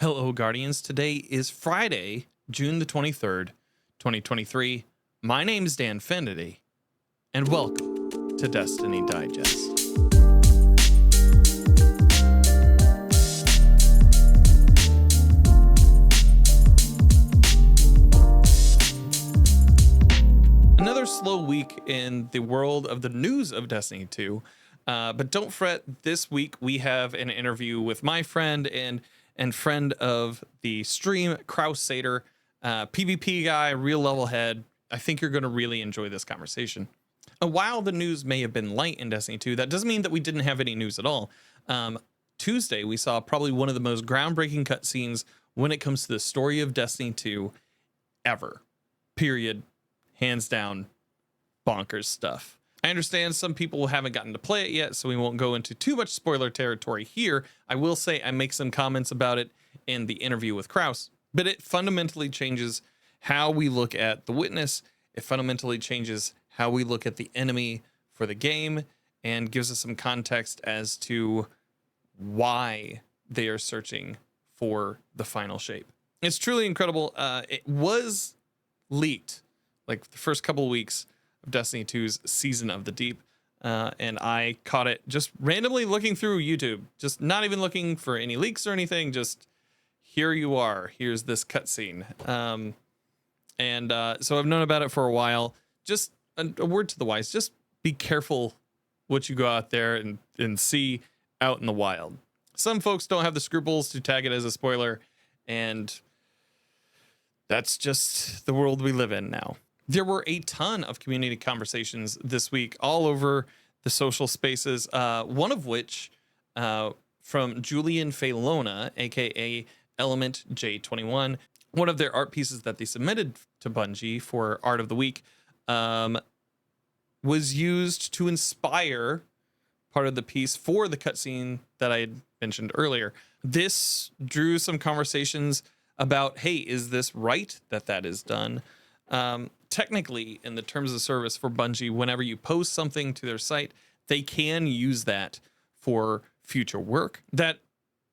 Hello, Guardians. Today is Friday, June the 23rd, 2023. My name is Dan Fennedy, and welcome to Destiny Digest. Another slow week in the world of the news of Destiny 2, but don't fret. This week we have an interview with my friend and friend of the stream, Krausader, PvP guy, real level head. I think you're going to really enjoy this conversation. While the news may have been light in Destiny 2, that doesn't mean that we didn't have any news at all. Tuesday, we saw probably one of the most groundbreaking cutscenes when it comes to the story of Destiny 2 ever. Period. Hands down, bonkers stuff. I understand some people haven't gotten to play it yet, so we won't go into too much spoiler territory here. I will say I make some comments about it in the interview with Kraus, but it fundamentally changes how we look at the Witness. It fundamentally changes how we look at the enemy for the game and gives us some context as to why they are searching for the final shape. It's truly incredible. It was leaked like the first couple of weeks of Destiny 2's Season of the Deep, and I caught it just randomly looking through YouTube, just not even looking for any leaks or anything, just here you are, here's this cutscene. So I've known about it for a while. Just a word to the wise, just be careful what you go out there and see out in the wild. Some folks don't have the scruples to tag it as a spoiler, and that's just the world we live in now. There were a ton of community conversations this week all over the social spaces, one of which from Julian Falona, aka Element J21, one of their art pieces that they submitted to Bungie for Art of the Week was used to inspire part of the piece for the cutscene that I had mentioned earlier. This drew some conversations about, hey, is this right that is done? Technically, in the terms of service for Bungie, whenever you post something to their site, they can use that for future work. That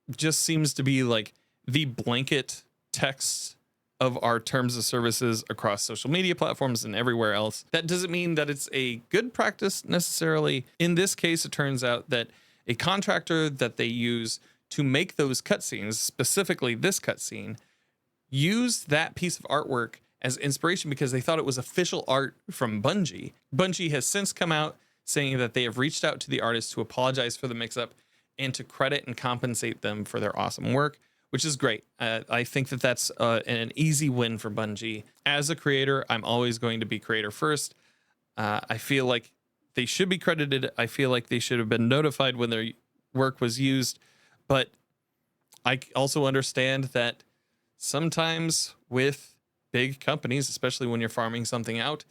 just seems to be like the blanket text of our terms of services across social media platforms and everywhere else. That doesn't mean that it's a good practice necessarily. In this case, it turns out that a contractor that they use to make those cutscenes, specifically this cutscene, used that piece of artwork as inspiration because they thought it was official art from Bungie. Bungie has since come out saying that they have reached out to the artists to apologize for the mix-up and to credit and compensate them for their awesome work, which is great. I think that that's an easy win for Bungie. As a creator, I'm always going to be creator first. I feel like they should be credited. I feel like they should have been notified when their work was used. But I also understand that sometimes with big companies, especially when you're farming something out,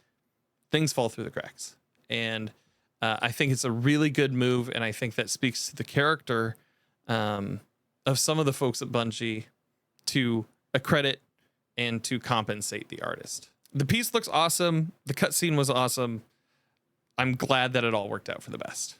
things fall through the cracks. And I think it's a really good move, and I think that speaks to the character of some of the folks at Bungie to accredit and to compensate the artist. The piece looks awesome. The cutscene was awesome. I'm glad that it all worked out for the best.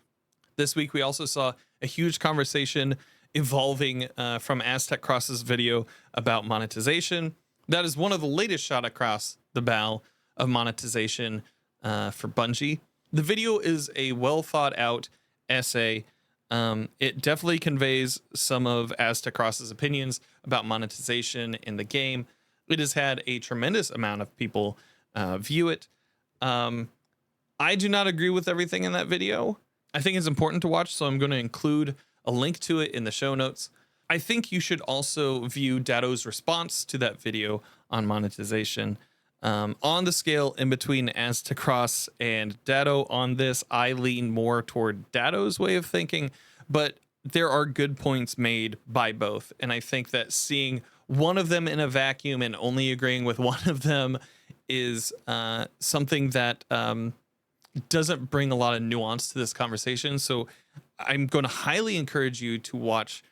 This week, we also saw a huge conversation evolving from Aztec Cross's video about monetization. That is one of the latest shot across the bow of monetization for Bungie. The video is a well thought out essay. It definitely conveys some of Aztec Cross's opinions about monetization in the game. It has had a tremendous amount of people view it. I do not agree with everything in that video. I think it's important to watch, so I'm going to include a link to it in the show notes. I think you should also view Datto's response to that video on monetization. On the scale in between Aztec Cross and Datto on this, I lean more toward Datto's way of thinking, but there are good points made by both. And I think that seeing one of them in a vacuum and only agreeing with one of them is something that doesn't bring a lot of nuance to this conversation. So I'm going to highly encourage you to watch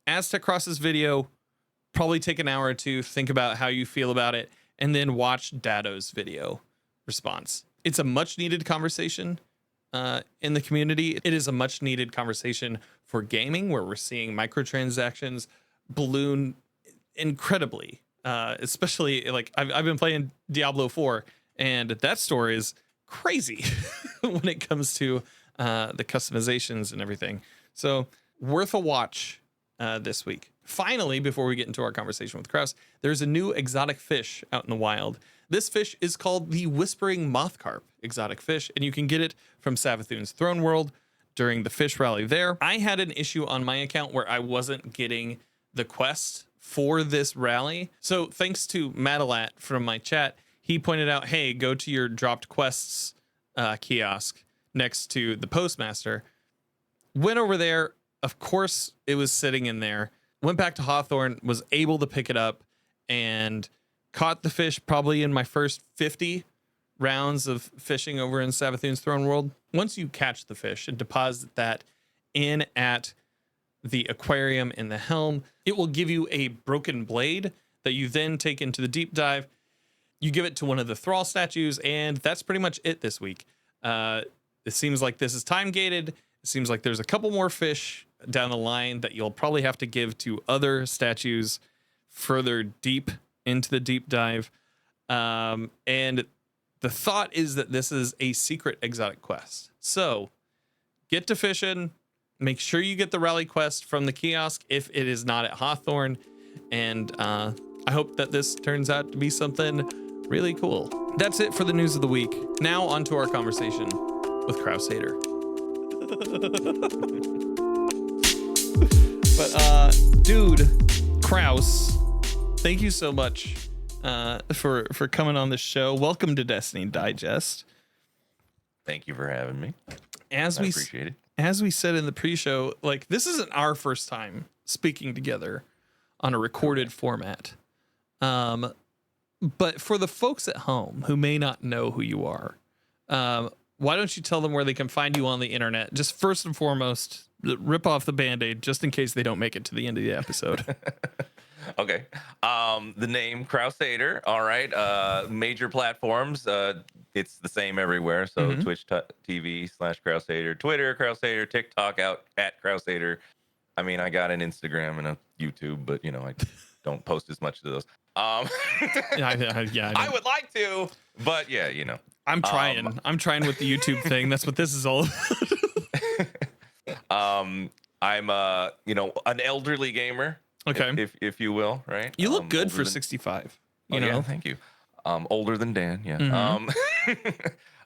Aztec Cross's video, probably take an hour or two, think about how you feel about it, and then watch Datto's video response. It's a much needed conversation in the community. It is a much needed conversation for gaming, where we're seeing microtransactions balloon incredibly, especially like I've been playing Diablo 4, and that store is crazy when it comes to the customizations and everything. So worth a watch this week. Finally, before we get into our conversation with Kraus, there's a new exotic fish out in the wild. This fish is called the Whispering Mothcarp exotic fish, and you can get it from Savathun's Throne World during the fish rally there. I had an issue on my account where I wasn't getting the quest for this rally. So thanks to Madalat from my chat, he pointed out, hey, go to your dropped quests kiosk next to the postmaster. Went over there. Of course, it was sitting in there. Went back to Hawthorne, was able to pick it up, and caught the fish probably in my first 50 rounds of fishing over in Savathun's Throne World. Once you catch the fish and deposit that in at the aquarium in the helm, it will give you a broken blade that you then take into the deep dive. You give it to one of the thrall statues, and that's pretty much it this week. It seems like this is time gated. It seems like there's a couple more fish down the line that you'll probably have to give to other statues further deep into the deep dive. And the thought is that this is a secret exotic quest. So get to fishing. Make sure you get the rally quest from the kiosk if it is not at Hawthorne. And I hope that this turns out to be something really cool. That's it for the news of the week. Now on to our conversation with Krausader. But dude, Kraus, thank you so much for coming on the show. Welcome to Destiny Digest. Thank you for having me. I appreciate it. As we said in the pre-show, like this isn't our first time speaking together on a recorded format. But for the folks at home who may not know who you are, why don't you tell them where they can find you on the internet? Just first and foremost, rip off the Band-Aid just in case they don't make it to the end of the episode. Okay. The name Krausader. All right. Major platforms. It's the same everywhere. So Twitch TV/Krausader, Twitter Krausader, TikTok out at Krausader. I mean, I got an Instagram and a YouTube, but you know, I don't post as much to those. I would like to, but yeah, you know. I'm trying with the YouTube thing. That's what this is all about. I'm an elderly gamer. Okay. If you will, right? You look good for 65. You know. Yeah, thank you. Older than Dan, yeah.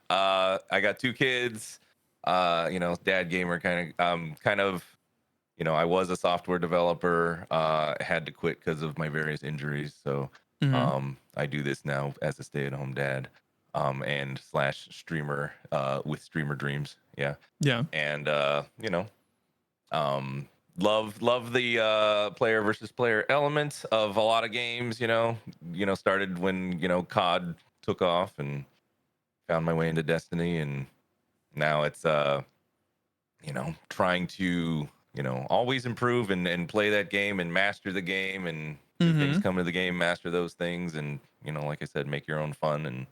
I got 2 kids. Dad gamer kind of. I was a software developer. Had to quit because of my various injuries. So I do this now as a stay-at-home dad, and / streamer with Streamer Dreams. Yeah. Yeah. And love the player versus player element of a lot of games. Started when COD took off and found my way into Destiny, and now it's trying to always improve and play that game and master the game, and things come to the game, master those things, and like I said, make your own fun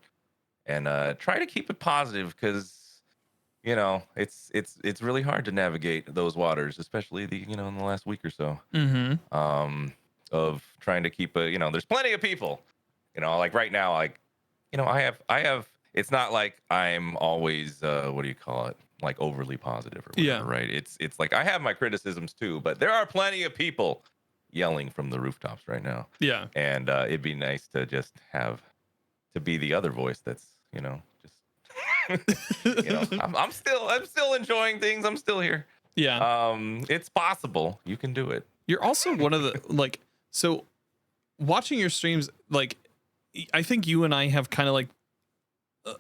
and try to keep it positive, because it's really hard to navigate those waters, especially in the last week or so. Of trying to keep there's plenty of people, like right now, like I have it's not like I'm always what do you call it, like overly positive or whatever, right? It's like I have my criticisms too, but there are plenty of people yelling from the rooftops right now. Yeah. And it'd be nice to just be the other voice that's I'm still enjoying things. I'm still here. Yeah. It's possible. You can do it. You're also one of the so watching your streams, like I think you and I have kind of like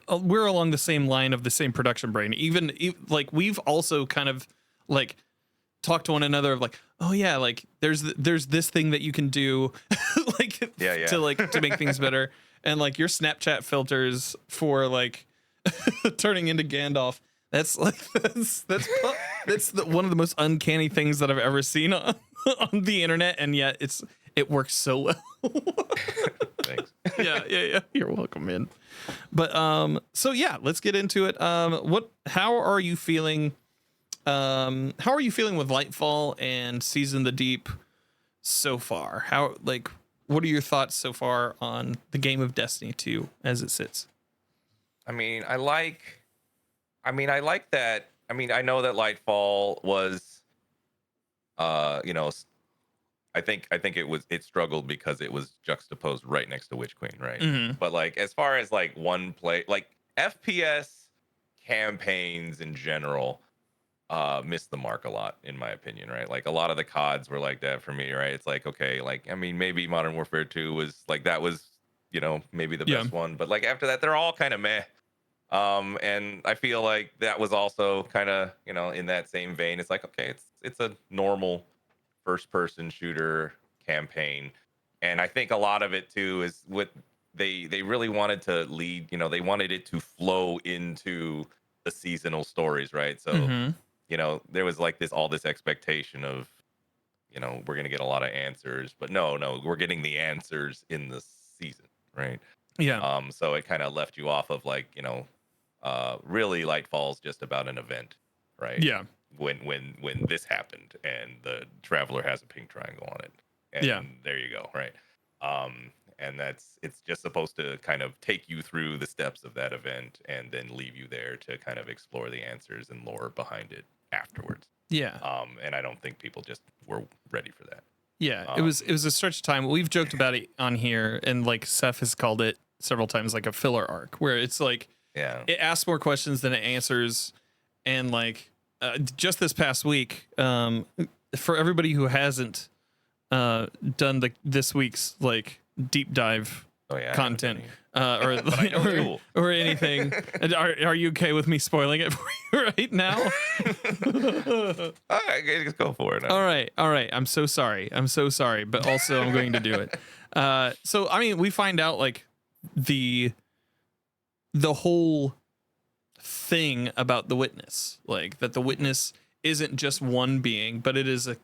we're along the same line of the same production brain. Even like we've also kind of like talked to one another of like, oh yeah, like there's this thing that you can do to make things better. And like your Snapchat filters for like turning into Gandalf. That's one of the most uncanny things that I've ever seen on the internet, and yet it works so well. Thanks. Yeah. You're welcome, man. But so yeah, let's get into it. How are you feeling? How are you feeling with Lightfall and Season of the Deep so far? what are your thoughts so far on the game of Destiny 2 as it sits? I mean, I like that. I mean, I know that Lightfall was, you know, I think it struggled because it was juxtaposed right next to Witch Queen, right? Mm-hmm. But like, as far as like one play, like FPS campaigns in general, missed the mark a lot, in my opinion, right? Like a lot of the CODs were like that for me, right? It's like, okay, like, I mean, maybe Modern Warfare 2 was like, that was, maybe the Yeah. best one, but like after that, they're all kind of meh. And I feel like that was also kind of, in that same vein. It's like, okay, it's a normal first person shooter campaign. And I think a lot of it too is what they really wanted to lead, they wanted it to flow into the seasonal stories, right? So, Mm-hmm. there was like all this expectation of, we're gonna get a lot of answers, but no, we're getting the answers in the season, right? Yeah. So it kind of left you off of like, really Lightfall's just about an event, right? Yeah. When this happened and the traveler has a pink triangle on it, and Yeah. there you go, right? And it's just supposed to kind of take you through the steps of that event and then leave you there to kind of explore the answers and lore behind it afterwards. Yeah. And I don't think people just were ready for that. Yeah. It was a stretch of time. We've joked about it on here, and like Seth has called it several times like a filler arc, where it's like Yeah. it asks more questions than it answers. And like just this past week, for everybody who hasn't done this week's like deep dive Oh yeah. content But I know it's cool. or anything, are you okay with me spoiling it for you right now? All right, just go for it. All right. I'm so sorry, but also I'm going to do it. So I mean, we find out like the whole thing about the witness, like that the witness isn't just one being, but it is a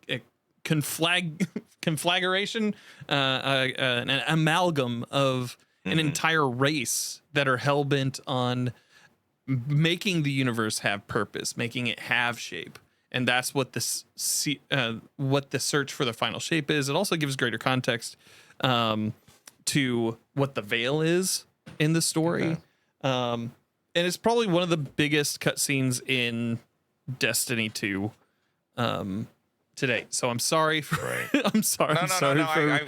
conflagration, an amalgam of an entire race that are hell-bent on making the universe have purpose, making it have shape. And that's what what the search for the final shape is. It also gives greater context to what the veil is in the story. Okay. And it's probably one of the biggest cutscenes in Destiny 2 today. So I'm sorry for. Right. I'm sorry. No.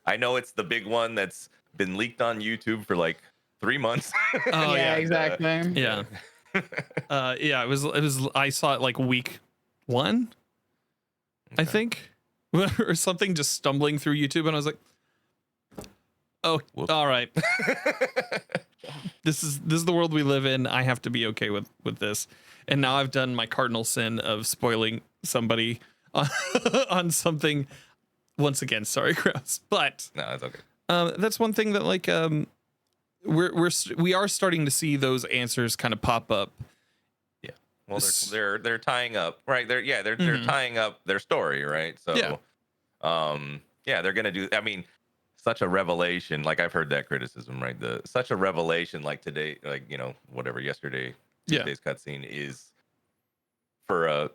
I know it's the big one that's been leaked on YouTube for like 3 months. Oh yeah, exactly. Yeah. Yeah. It was. I saw it like week 1, I think, or something. Just stumbling through YouTube, and I was like, "Oh, whoops. All right." This is the world we live in. I have to be okay with this. And now I've done my cardinal sin of spoiling somebody on something. Once again, sorry, Kraus, but no, it's okay. That's one thing that like we are starting to see those answers kind of pop up. Yeah, well, they're tying up, right? They're tying up their story, right? So, they're gonna do. I mean, such a revelation. Like I've heard that criticism, right? Such a revelation, like today, like whatever Tuesday's cutscene is for a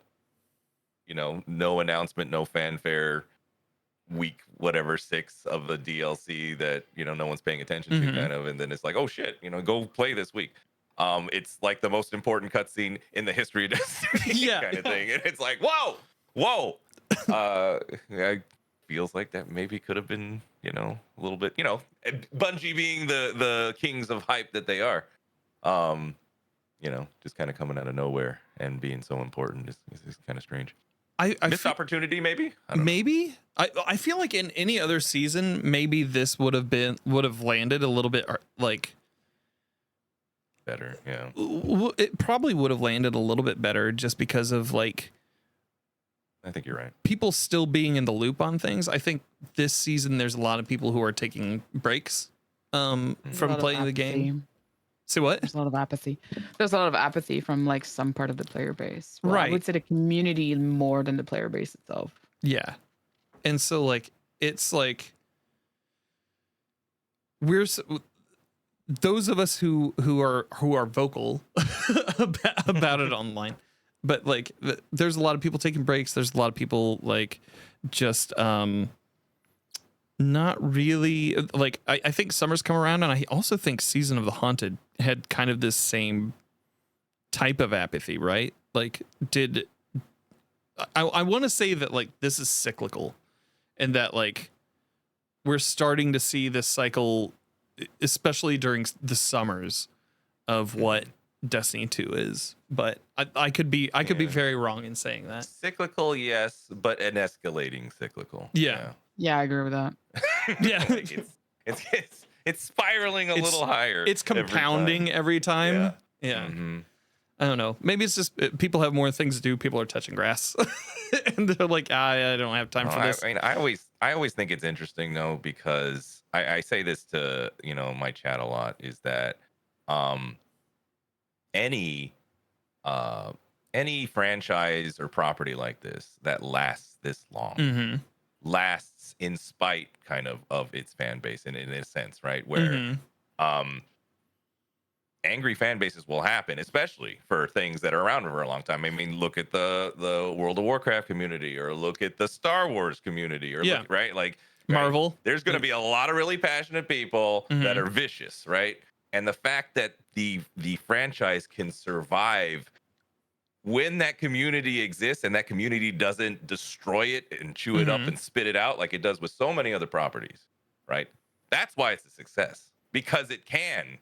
no announcement, no fanfare, week whatever 6 of the DLC that no one's paying attention to, kind of, and then it's like, oh shit, go play this week. It's like the most important cutscene in the history of Destiny, kind of thing, and it's like, whoa. It feels like that maybe could have been a little bit, Bungie being the kings of hype that they are, just kind of coming out of nowhere and being so important is kind of strange. I missed opportunity, maybe. Maybe I feel like in any other season, maybe this would have landed a little bit like better. Yeah, it probably would have landed a little bit better just because of like. I think you're right. People still being in the loop on things. I think this season there's a lot of people who are taking breaks from playing the game. Say what? There's a lot of apathy. There's a lot of apathy from like some part of the player base. Well, right. I would say the community more than the player base itself. Yeah. And so like it's like those of us who are vocal about it online, but like there's a lot of people taking breaks. There's a lot of people like just Not really. Like I think Summer's Come Around, and I also think Season of the Haunted had kind of this same type of apathy, right? Like, did I want to say that like this is cyclical, and that like we're starting to see this cycle, especially during the summers, of what Destiny 2 is. But I could be very wrong in saying that. Cyclical, yes, but an escalating cyclical. Yeah. Yeah, I agree with that. Yeah. Like it's spiraling a little higher. It's compounding every time. Yeah. Mm-hmm. I don't know. Maybe it's just people have more things to do. People are touching grass, and they're like, I don't have time for this. I mean, I always think it's interesting though, because I say this to my chat a lot, is that any franchise or property like this that lasts this long Mm-hmm. lasts in spite kind of its fan base, in a sense, right? Where angry fan bases will happen, especially for things that are around for a long time. I mean, look at the World of Warcraft community, or look at the Star Wars community, or look, right? Like Marvel. Right? There's going to be a lot of really passionate people that are vicious, right? And the fact that the franchise can survive when that community exists, and that community doesn't destroy it and chew it up and spit it out like it does with so many other properties, right? That's why it's a success, because it can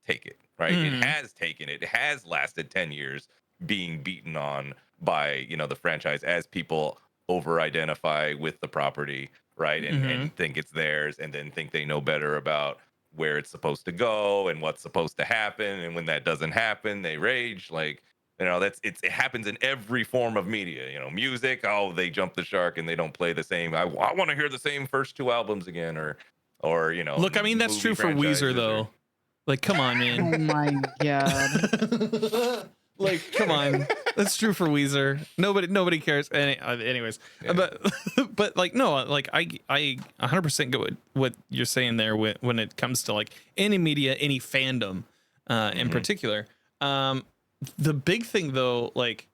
take it, right? It has taken it. It has lasted 10 years being beaten on by, the franchise, as people over-identify with the property, right? And think it's theirs, and then think they know better about where it's supposed to go and what's supposed to happen. And when that doesn't happen, they rage. Like, it happens in every form of media. Music, they jump the shark and they don't play the same. I want to hear the same first 2 albums again, or Look, I mean, that's true for Weezer though. Like, come on, man. Oh my god. Like, come on. That's true for Weezer. Nobody cares. Anyways, but like, no, like I 100% get what you're saying there when it comes to like any media, any fandom, in particular. The big thing though, like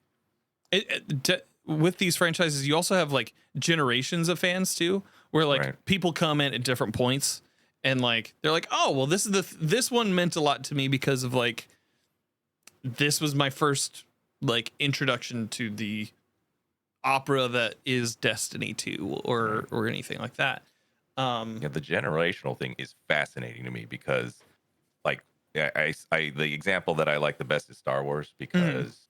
with these franchises, you also have like generations of fans too, where like people come in at different points, and like they're like, oh well, this one meant a lot to me because of like this was my first like introduction to the opera that is Destiny 2 or anything like that. The generational thing is fascinating to me, because like the example that I like the best is Star Wars, because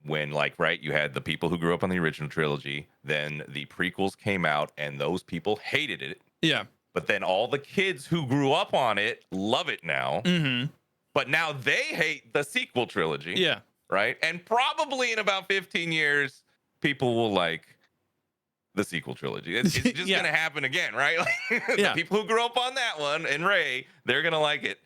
when you had the people who grew up on the original trilogy, then the prequels came out and those people hated it. Yeah. But then all the kids who grew up on it love it now. But now they hate the sequel trilogy. Yeah. Right. And probably in about 15 years, people will like the sequel trilogy. It's just going to happen again, right? Like, the people who grew up on that one and Rey, they're going to like it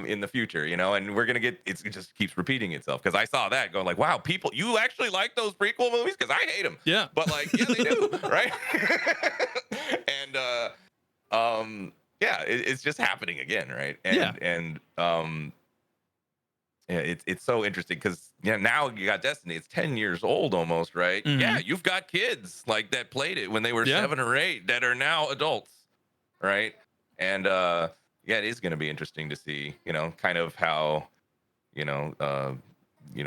in the future, and we're going to get, it just keeps repeating itself. Because I saw that going like, wow, people, you actually like those prequel movies? Because I hate them. Yeah. But like, yeah, they do. Right. And, it's just happening again, right? And it's so interesting, because now you got Destiny. It's 10 years old almost, right? Yeah, you've got kids like that played it when they were 7 or 8 that are now adults, right? And it is going to be interesting to see, kind of how,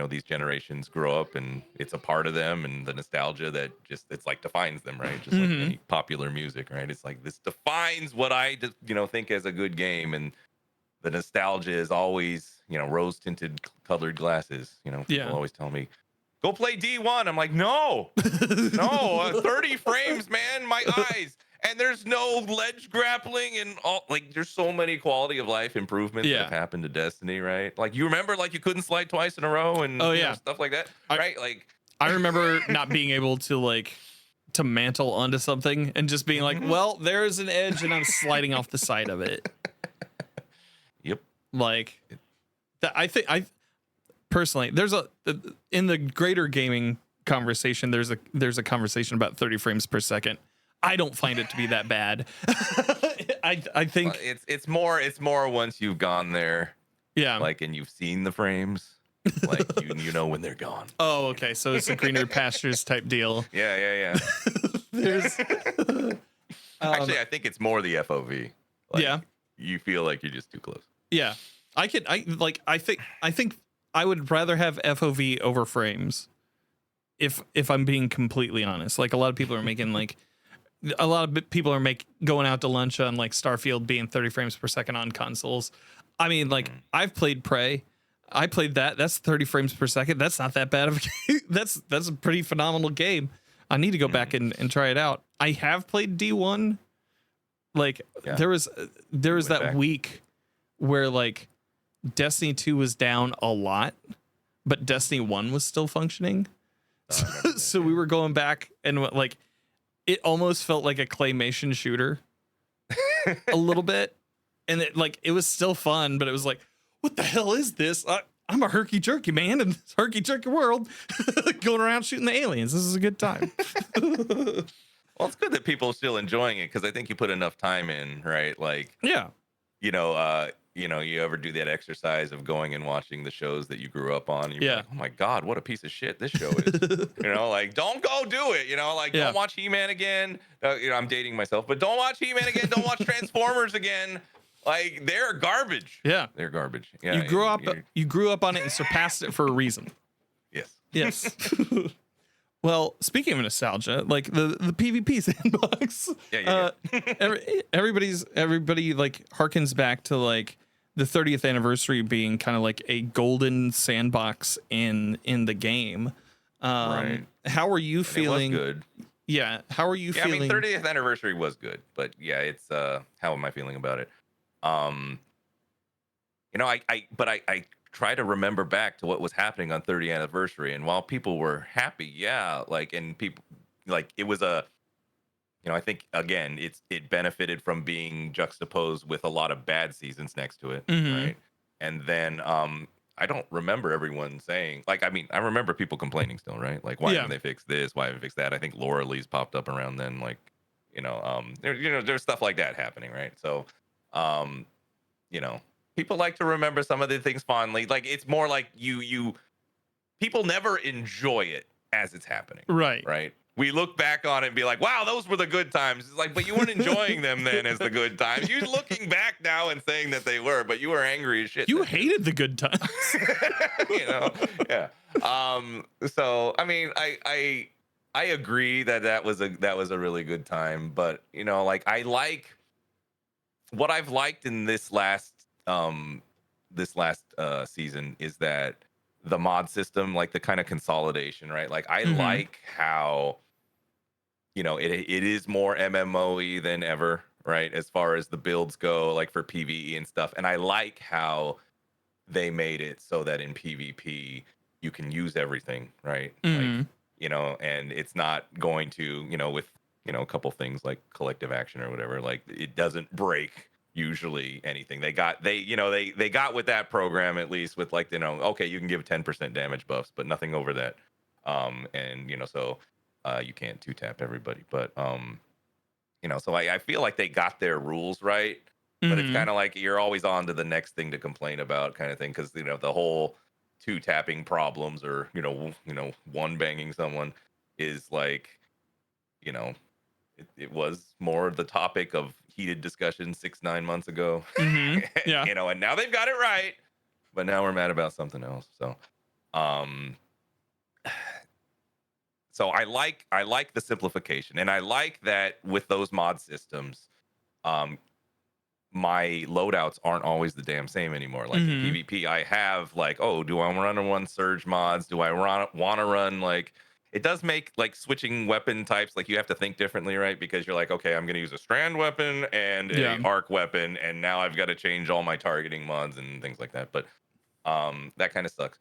these generations grow up, and it's a part of them, and the nostalgia that just, it's like defines them, right? Just like any popular music, right? It's like, this defines what I think as a good game, and the nostalgia is always, rose tinted colored glasses. People always tell me, go play D1. I'm like, no, 30 frames, man, my eyes. And there's no ledge grappling and all, like, there's so many quality of life improvements that have happened to Destiny, right? Like, you remember, like, you couldn't slide twice in a row and stuff like that, right? Like, I remember not being able to mantle onto something and just being like, well, there's an edge and I'm sliding off the side of it. Yep. Like, I think personally, there's in the greater gaming conversation, there's a conversation about 30 frames per second. I don't find it to be that bad. I think it's more once you've gone there. Yeah. Like, and you've seen the frames. Like, you know when they're gone. Oh, okay. So it's a greener pastures type deal. Yeah. Actually, I think it's more the FOV. Like, Yeah. you feel like you're just too close. Yeah. I think I would rather have FOV over frames if I'm being completely honest. Like a lot of people are making like people are going out to lunch on like Starfield being 30 frames per second on consoles. I mean, like I've played Prey. I played that. That's 30 frames per second. That's not that bad of a game. That's a pretty phenomenal game. I need to go back and try it out. I have played D1. Like there was that back. week where like Destiny 2 was down a lot, but Destiny 1 was still functioning. So we were going back and like it almost felt like a claymation shooter a little bit. And it was still fun, but it was like, what the hell is this? I'm a herky jerky man in this herky jerky world going around shooting the aliens. This is a good time. Well, it's good that people are still enjoying it because I think you put enough time in, right? Like, Yeah. You ever do that exercise of going and watching the shows that you grew up on? And you're like, oh my God, what a piece of shit this show is. Like, don't go do it. Don't watch He-Man again. I'm dating myself, but don't watch He-Man again. Don't watch Transformers again. Like, they're garbage. Yeah. They're garbage. Yeah. You grew up on it and surpassed it for a reason. Yes. Yes. Well, speaking of nostalgia, like the PvP sandbox, everybody like harkens back to like the 30th anniversary being kind of like a golden sandbox in the game. Right. How are you feeling? It was good. Yeah. How are you feeling? I mean, 30th anniversary was good, but yeah, it's how am I feeling about it? I try to remember back to what was happening on 30th anniversary, and while people were happy, and people like it was I think again it benefited from being juxtaposed with a lot of bad seasons next to it, right? And then I don't remember everyone saying I remember people complaining still, right? Like, why haven't they fixed this? Why haven't they fixed that? I think Laura Lee's popped up around then, there's stuff like that happening, right? So people like to remember some of the things fondly. Like, it's more like people never enjoy it as it's happening. Right. We look back on it and be like, wow, those were the good times. It's like, but you weren't enjoying them then as the good times. You're looking back now and saying that they were, but you were angry as shit. You hated the good times. Yeah. So, I mean, I agree that was a really good time, but I like what I've liked in this last season is that the mod system, like the kind of consolidation, right? Like I like how it is more MMO-y than ever, right? As far as the builds go, like for PvE and stuff. And I like how they made it so that in PvP you can use everything, right? Like, and it's not going to, with a couple things like collective action or whatever, like it doesn't break usually anything. They got with that program, at least with like, okay, you can give 10% damage buffs, but nothing over that. So you can't two tap everybody, but so I feel like they got their rules right, but it's kind of like you're always on to the next thing to complain about kind of thing. Cause the whole two tapping problems or, one banging someone is like, it was more the topic of heated discussion 6-9 months ago. Yeah. And now they've got it right, but now we're mad about something else. So, so I like the simplification, and I like that with those mod systems, my loadouts aren't always the damn same anymore. Like in PvP, I have like, oh, do I want to run surge mods? Do I want to run like? It does make like switching weapon types, like you have to think differently, right? Because you're like, okay, I'm going to use a strand weapon and a arc weapon, and now I've got to change all my targeting mods and things like that. But that kind of sucks.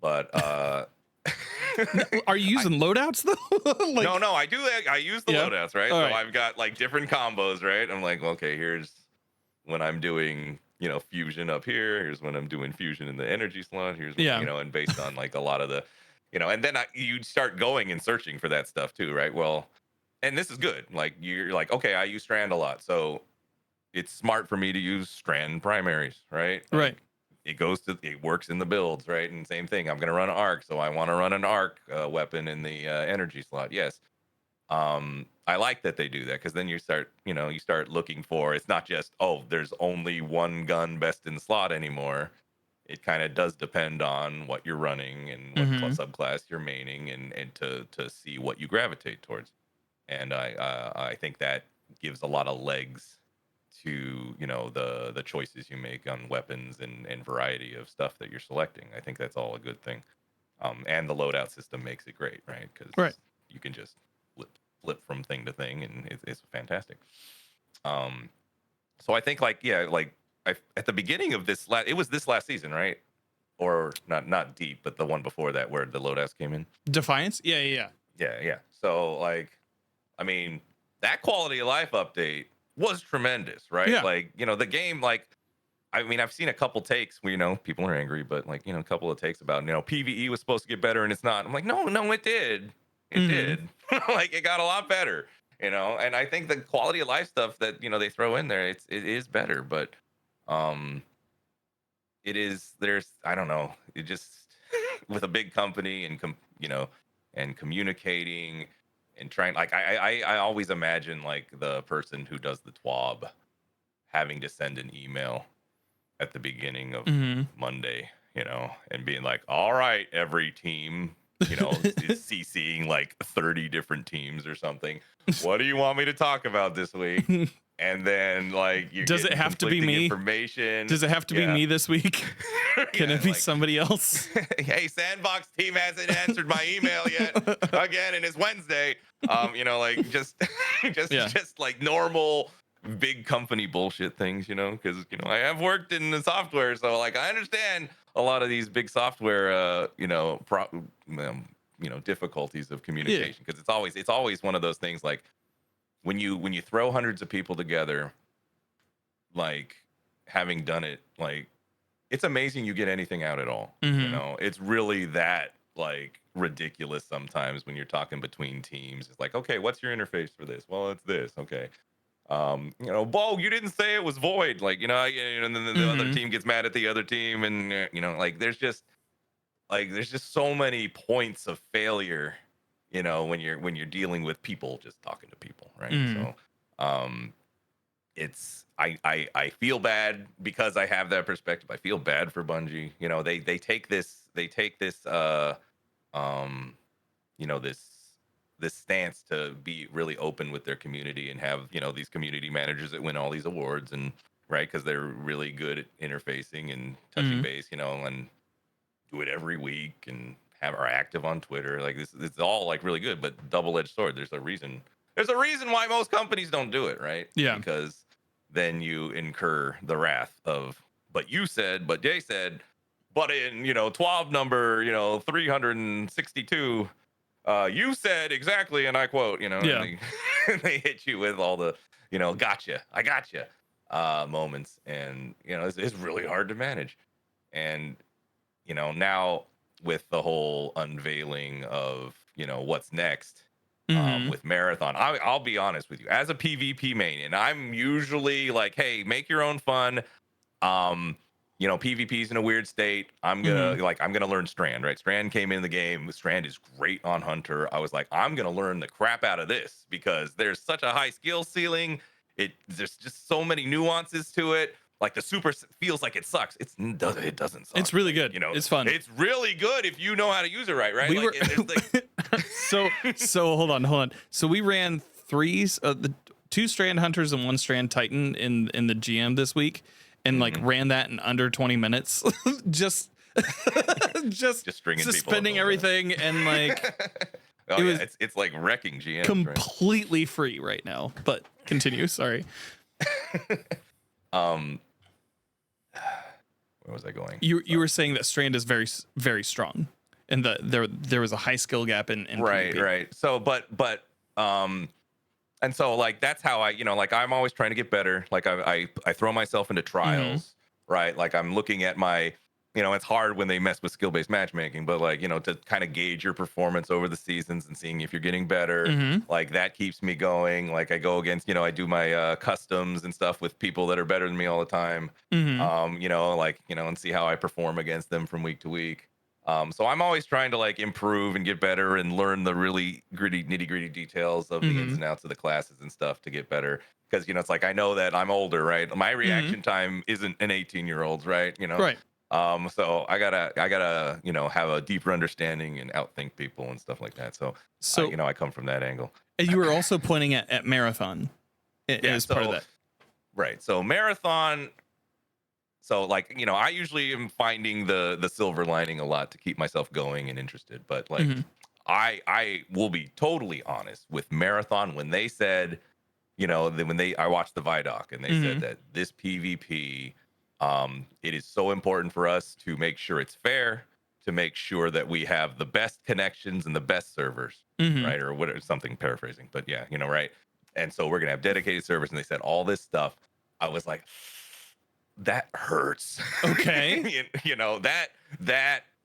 But are you using loadouts though? No, I do that. I use the loadouts, right? All so right. I've got like different combos, right? I'm like, okay, here's when I'm doing, fusion up here. Here's when I'm doing fusion in the energy slot. Here's when, and based on like a lot of the, and then you start going and searching for that stuff too, right? Well, and this is good. Like you're like, okay, I use strand a lot, so it's smart for me to use strand primaries, right? Right. It works in the builds, right? And same thing. I'm going to run an arc, so I want to run an arc weapon in the energy slot. Yes. I I like that they do that, because then you start looking for, it's not just, oh, there's only one gun best in slot anymore. It kind of does depend on what you're running and what subclass you're maining, and to see what you gravitate towards. And I think that gives a lot of legs to the choices you make on weapons and variety of stuff that you're selecting. I think that's all a good thing. And the loadout system makes it great, right? Because you can just flip from thing to thing, and it's fantastic. So I think at the beginning of this it was this last season, right? Or not deep, but the one before that where the loadouts came in. Defiance? Yeah. So I mean, that quality of life update was tremendous, right? Yeah. The game, I mean, I've seen a couple takes where, people are angry, but a couple of takes about, PvE was supposed to get better and it's not. I'm like, no, it did. It did. It got a lot better, and I think the quality of life stuff that, they throw in there, it is better, but, I don't know, it just, with a big company and, and communicating and trying, I always imagine the person who does the TWAB having to send an email at the beginning of Monday, and being like, all right, every team, is CCing 30 different teams or something. What do you want me to talk about this week? And then does it have to be me? Information. Does it have to be me this week? Can it be somebody else? Hey, Sandbox team hasn't answered my email yet again, and it's Wednesday. Just normal big company bullshit things, because I have worked in the software, so I understand a lot of these big software difficulties of communication, because it's always one of those things, when you throw hundreds of people together, having done it, it's amazing you get anything out at all. It's really that ridiculous sometimes when you're talking between teams. It's okay, what's your interface for this? Well, it's this. Okay. Bo, you didn't say it was void, and then the other team gets mad at the other team, and there's just so many points of failure, when you're dealing with people, just talking to people, right? So it's I feel bad because I have that perspective. I feel bad for Bungie. They take this this stance to be really open with their community and have these community managers that win all these awards, and right, because they're really good at interfacing and touching base, and do it every week and are active on Twitter. This it's all really good, but double-edged sword. There's a reason why most companies don't do it, right? Yeah, because then you incur the wrath of, but you said, but they said, but in 12 number 362 you said exactly, and I quote, and they hit you with all the, gotcha, I gotcha moments. And, it's really hard to manage. And, now with the whole unveiling of, what's next with Marathon, I'll be honest with you, as a PvP main, and I'm usually hey, make your own fun. PvP's in a weird state. I'm gonna learn Strand, right? Strand came in the game. Strand is great on Hunter. I was I'm gonna learn the crap out of this because there's such a high skill ceiling. There's just so many nuances to it. The super feels like it sucks. It doesn't suck. It's really good. It's fun. It's really good if you know how to use it right? We were so hold on. So we ran the 2 Strand Hunters and 1 Strand Titan in the GM this week. And ran that in under 20 minutes, just stringing suspending people everything, and it's wrecking GM. Completely free right now. But continue. Sorry. Where was I going? You were saying that Strand is very, very strong, and that there was a high skill gap in right, PvP. Right. So, but and so that's how I, I'm always trying to get better. I throw myself into trials, right? I'm looking at my, it's hard when they mess with skill-based matchmaking, but to kind of gauge your performance over the seasons and seeing if you're getting better, that keeps me going. I go against, I do my customs and stuff with people that are better than me all the time, and see how I perform against them from week to week. So I'm always trying to like improve and get better and learn the really gritty, nitty gritty details of the ins and outs of the classes and stuff to get better. Because it's like I know that I'm older, right? My reaction time isn't an 18-year-old's, right? Right. So I gotta have a deeper understanding and outthink people and stuff like that. So I come from that angle. And you were also pointing at marathon as part of that. Right. So marathon. So like, I usually am finding the silver lining a lot to keep myself going and interested. But like I will be totally honest with marathon when they said, I watched the Vidoc and they said that this PvP, it is so important for us to make sure it's fair, to make sure that we have the best connections and the best servers, right? Or what something paraphrasing, but yeah, right. And so we're gonna have dedicated servers, and they said all this stuff. I was like, that hurts. Okay.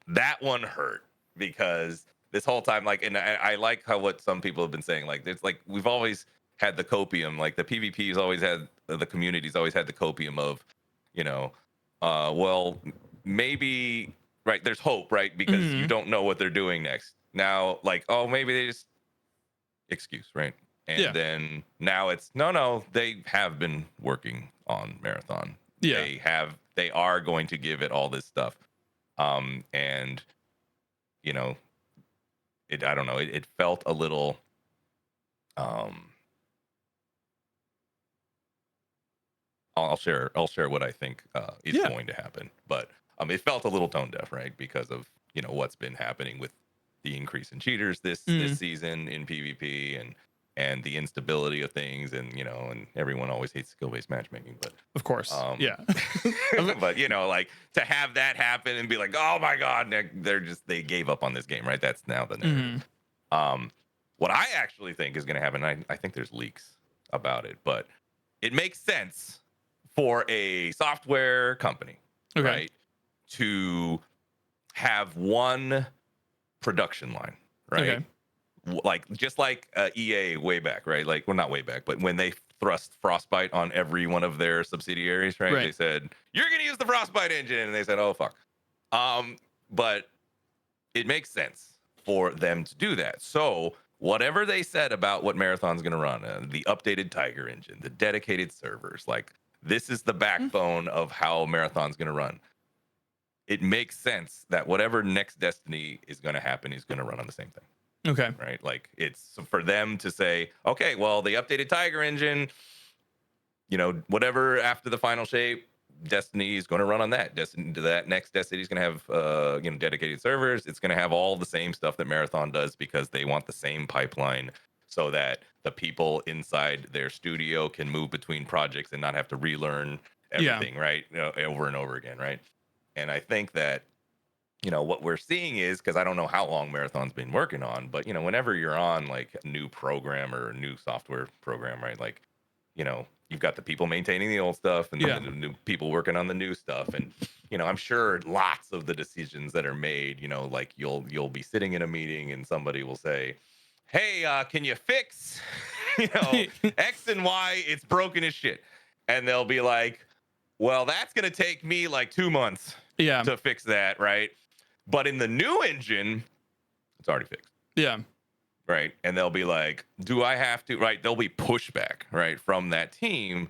That one hurt because this whole time, like, and I like what some people have been saying, like, it's like we've always had the copium, like the PvP's always had, the community's always had the copium of, well, maybe, right, there's hope, right, because you don't know what they're doing next. Now, like, oh, maybe they just excuse, right? And then now it's no, they have been working on marathon. Yeah. They are going to give it all this stuff. And I don't know, it felt a little I'll share what I think is going to happen. But it felt a little tone deaf, right? Because of what's been happening with the increase in cheaters this season in PvP and the instability of things, and and everyone always hates skill-based matchmaking, but of course, but like to have that happen and be like, oh my god, they gave up on this game, right? That's now the narrative. What I actually think is going to happen, I think there's leaks about it, but it makes sense for a software company, right, to have one production line, right? Like just like EA way back, right? Like, well, not way back, but when they thrust Frostbite on every one of their subsidiaries, right? They said, you're going to use the Frostbite engine. And they said, oh, fuck. But it makes sense for them to do that. So whatever they said about what Marathon's going to run, the updated Tiger engine, the dedicated servers, like this is the backbone of how Marathon's going to run. It makes sense that whatever next Destiny is going to happen is going to run on the same thing. Okay. Right. Like it's for them to say, okay, well, the updated Tiger engine, whatever after the final shape, Destiny is going to run on that. That next Destiny is going to have, dedicated servers. It's going to have all the same stuff that Marathon does because they want the same pipeline so that the people inside their studio can move between projects and not have to relearn everything, right? Over and over again. Right. And I think that, what we're seeing is, because I don't know how long Marathon's been working on, but, whenever you're on like a new program or a new software program, right? Like, you've got the people maintaining the old stuff and the new people working on the new stuff. And, I'm sure lots of the decisions that are made, like you'll be sitting in a meeting and somebody will say, hey, can you fix, X and Y? It's broken as shit. And they'll be like, well, that's going to take me like 2 months to fix that, right? But in the new engine, it's already fixed. Yeah. Right. And they'll be like, do I have to? Right. There'll be pushback, right, from that team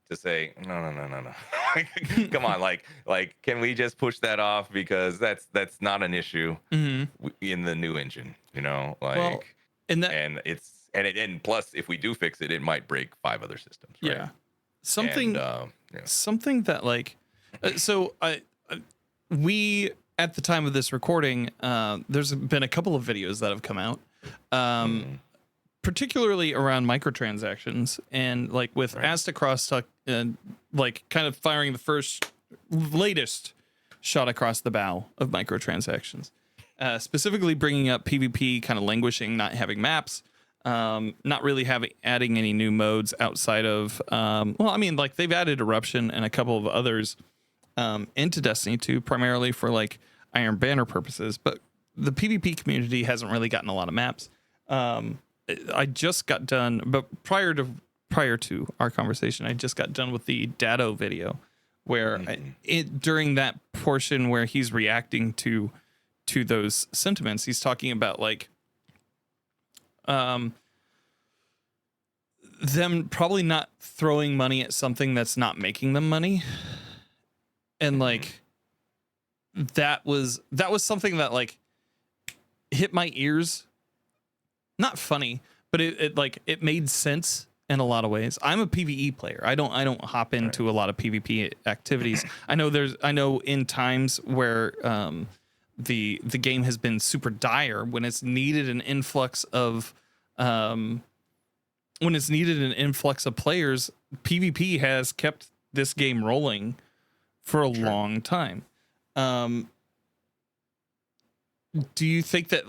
to say, no. Come on. Like, can we just push that off? Because that's not an issue in the new engine, and plus, if we do fix it, it might break 5 other systems. Right? Yeah. Something that like, we, at the time of this recording, there's been a couple of videos that have come out, particularly around microtransactions and like with Asta Crosstalk and like kind of firing the latest shot across the bow of microtransactions, specifically bringing up PvP kind of languishing, not having maps, not really adding any new modes outside of, like they've added Eruption and a couple of others into Destiny 2, primarily for like Iron Banner purposes, but the PvP community hasn't really gotten a lot of maps. I just got done, but prior to our conversation, I just got done with the Datto video where during that portion where he's reacting to to those sentiments. He's talking about like them probably not throwing money at something that's not making them money. And like that was something that like hit my ears. Not funny, but it made sense in a lot of ways. I'm a PvE player. I don't hop into a lot of PvP activities. I know in times where the game has been super dire, when it's needed an influx of players, PvP has kept this game rolling for a long time. Do you think that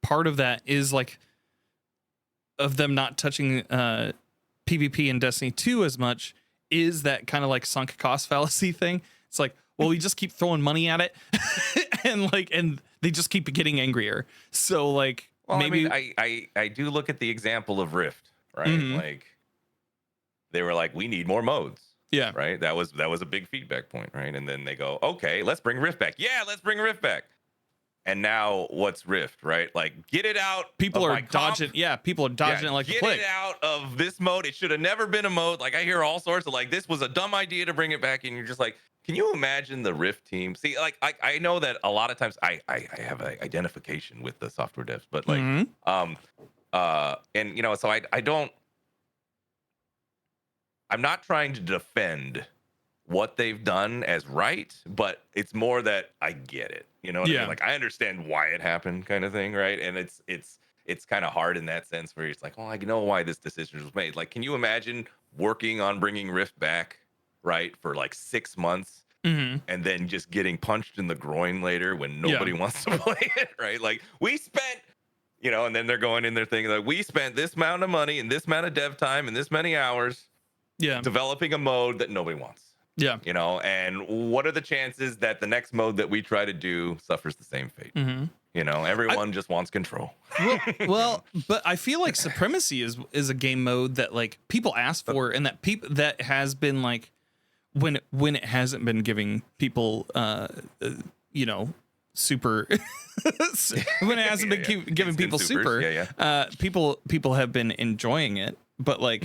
part of that is like of them not touching PvP in Destiny 2 as much is that kind of like sunk cost fallacy thing? It's like, well, we just keep throwing money at it and they just keep getting angrier. So like, well, maybe I mean, I do look at the example of Rift, right? Mm-hmm. Like they were like, we need more modes. Yeah. Right. That was a big feedback point. Right. And then they go, okay, let's bring Rift back. Yeah, let's bring Rift back. And now what's Rift, right? Like, get it out. People are dodging. Yeah, people are dodging it like the plague. Get it out of this mode. It should have never been a mode. Like, I hear all sorts of like, this was a dumb idea to bring it back. And you're just like, can you imagine the Rift team? See, like, I know that a lot of times I have an identification with the software devs, but like, and you know, so I don't. I'm not trying to defend what they've done as right, but it's more that I get it. You know what I mean? Like, I understand why it happened, kind of thing, right? And it's kind of hard in that sense where it's like, well, I know why this decision was made. Like, can you imagine working on bringing Rift back, right, for like 6 months, and then just getting punched in the groin later when nobody wants to play it, right? Like, we spent, you know, and then they're going in there thinking like, we spent this amount of money and this amount of dev time and this many hours developing a mode that nobody wants. Yeah. You know, and what are the chances that the next mode that we try to do suffers the same fate? You know, everyone just wants control. Well, but I feel like Supremacy is a game mode that like people ask for, and that that has been like when it hasn't been giving people you know, super when it hasn't been giving people super people have been enjoying it, but like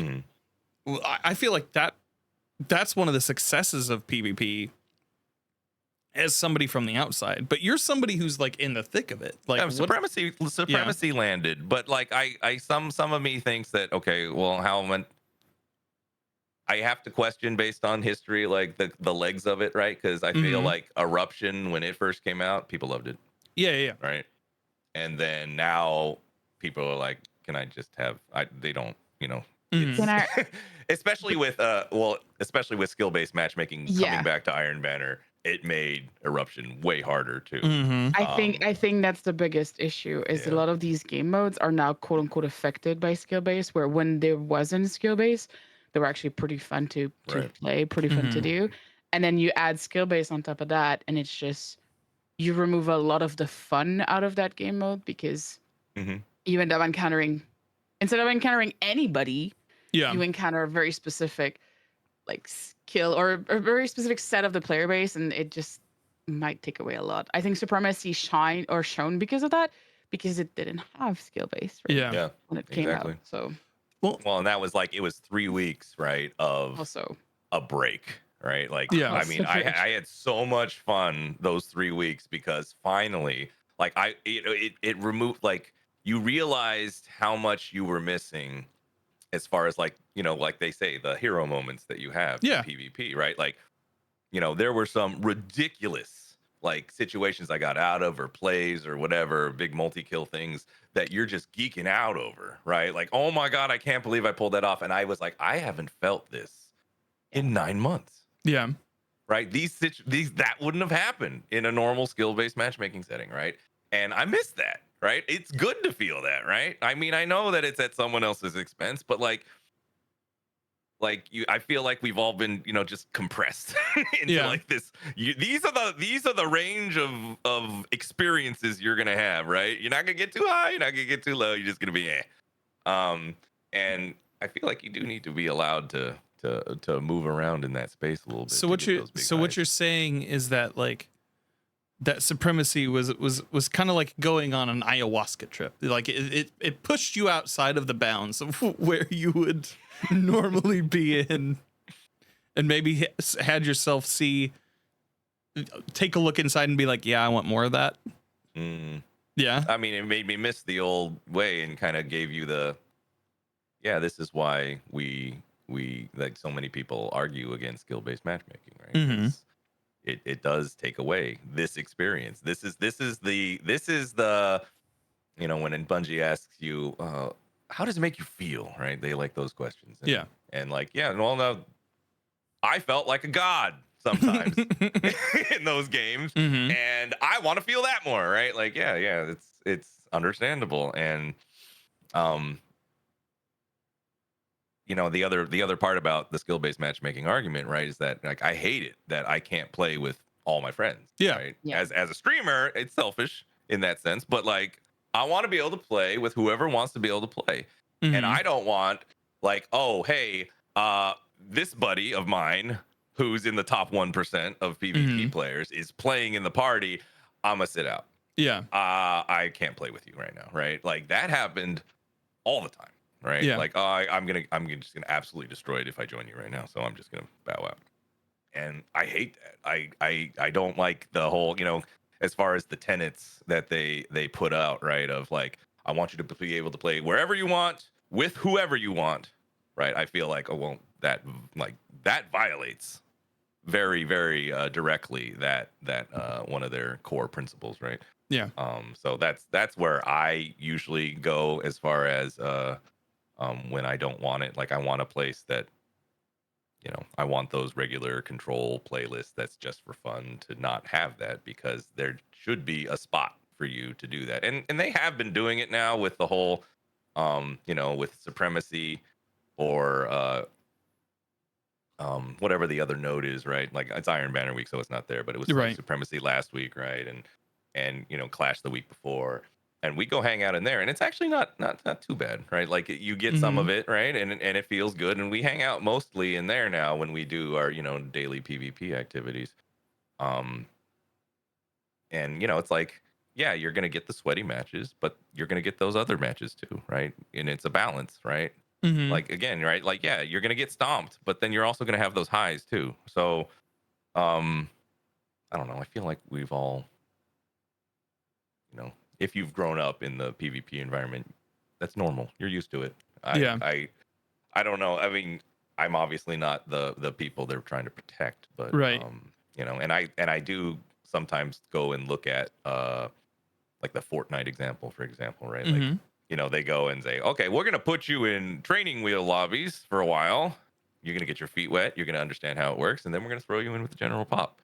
I feel like that's one of the successes of PvP as somebody from the outside. But you're somebody who's like in the thick of it. Like Supremacy landed, but like some of me thinks that, okay, well, I have to question based on history, like the legs of it, right? Because I feel like Eruption, when it first came out, people loved it. Yeah. Right. And then now people are like, can I just have they don't, you know. Especially with skill-based matchmaking coming back to Iron Banner, it made Eruption way harder too. I think that's the biggest issue is a lot of these game modes are now quote unquote affected by skill-based, where when there wasn't skill-based, they were actually pretty fun to play, pretty fun to do. And then you add skill-based on top of that, and it's just you remove a lot of the fun out of that game mode because you end up instead of encountering anybody, you encounter a very specific like skill or a very specific set of the player base, and it just might take away a lot. I think Supremacy shone because of that, because it didn't have skill based when it came out. So well, and that was like, it was 3 weeks, right, of also a break, right? Like, I mean, I had so much fun those 3 weeks because finally, like, it removed, like, you realized how much you were missing as far as like, you know, like they say, the hero moments that you have in PvP, right? Like, you know, there were some ridiculous like situations I got out of, or plays or whatever, big multi-kill things that you're just geeking out over, right? Like, oh my God, I can't believe I pulled that off. And I was like, I haven't felt this in 9 months. Yeah. Right. These that wouldn't have happened in a normal skill-based matchmaking setting, right? And I miss that. Right. It's good to feel that. Right. I mean, I know that it's at someone else's expense, but like I feel like we've all been, you know, just compressed into like this. These are the range of experiences you're gonna have. Right. You're not gonna get too high. You're not gonna get too low. You're just gonna be and I feel like you do need to be allowed to to move around in that space a little bit. So what you're saying is that like that supremacy was kind of like going on an ayahuasca trip. Like it pushed you outside of the bounds of where you would normally be in, and maybe had yourself take a look inside and be like, yeah, I want more of that. Yeah. I mean, it made me miss the old way and kind of gave you this is why we like so many people argue against skill-based matchmaking, right? Mm-hmm. It does take away this experience. This is the when Bungie asks you, how does it make you feel, right? They like those questions. And like, no, I felt like a god sometimes in those games, and I want to feel that more, right? Like, it's understandable. And the other part about the skill-based matchmaking argument, right, is that like I hate it that I can't play with all my friends. Right? As a streamer, it's selfish in that sense, but like I want to be able to play with whoever wants to be able to play. And I don't want like, oh, hey, this buddy of mine who's in the top 1% of PvP players is playing in the party. I'm gonna sit out. I can't play with you right now, right? Like that happened all the time, right? Like, I'm just gonna absolutely destroy it if I join you right now, so I'm just gonna bow out. And I hate that. I don't like the whole, as far as the tenets that they put out, right? Of like, I want you to be able to play wherever you want with whoever you want, right? I feel like, that violates very, very directly that one of their core principles, right? So that's where I usually go as far as when I don't want it. Like I want a place that, I want those regular control playlists that's just for fun to not have that, because there should be a spot for you to do that. And they have been doing it now with the whole with supremacy or whatever the other node is, right? Like it's Iron Banner week, so it's not there, but it was like supremacy last week, right? And Clash the week before, and we go hang out in there, and it's actually not too bad, right? Like you get some of it, right? And it feels good, and we hang out mostly in there now when we do our daily PvP activities. And it's like, yeah, you're gonna get the sweaty matches, but you're gonna get those other matches too, right? And it's a balance, right? Like again, right? Like, yeah, you're gonna get stomped, but then you're also gonna have those highs too. So I don't know. I feel like we've all, if you've grown up in the PvP environment, that's normal. You're used to it. I don't know. I mean, I'm obviously not the people they're trying to protect, but and I do sometimes go and look at like the Fortnite example, for example, right? Like, they go and say, okay, we're gonna put you in training wheel lobbies for a while. You're gonna get your feet wet. You're gonna understand how it works, and then we're gonna throw you in with the general pop.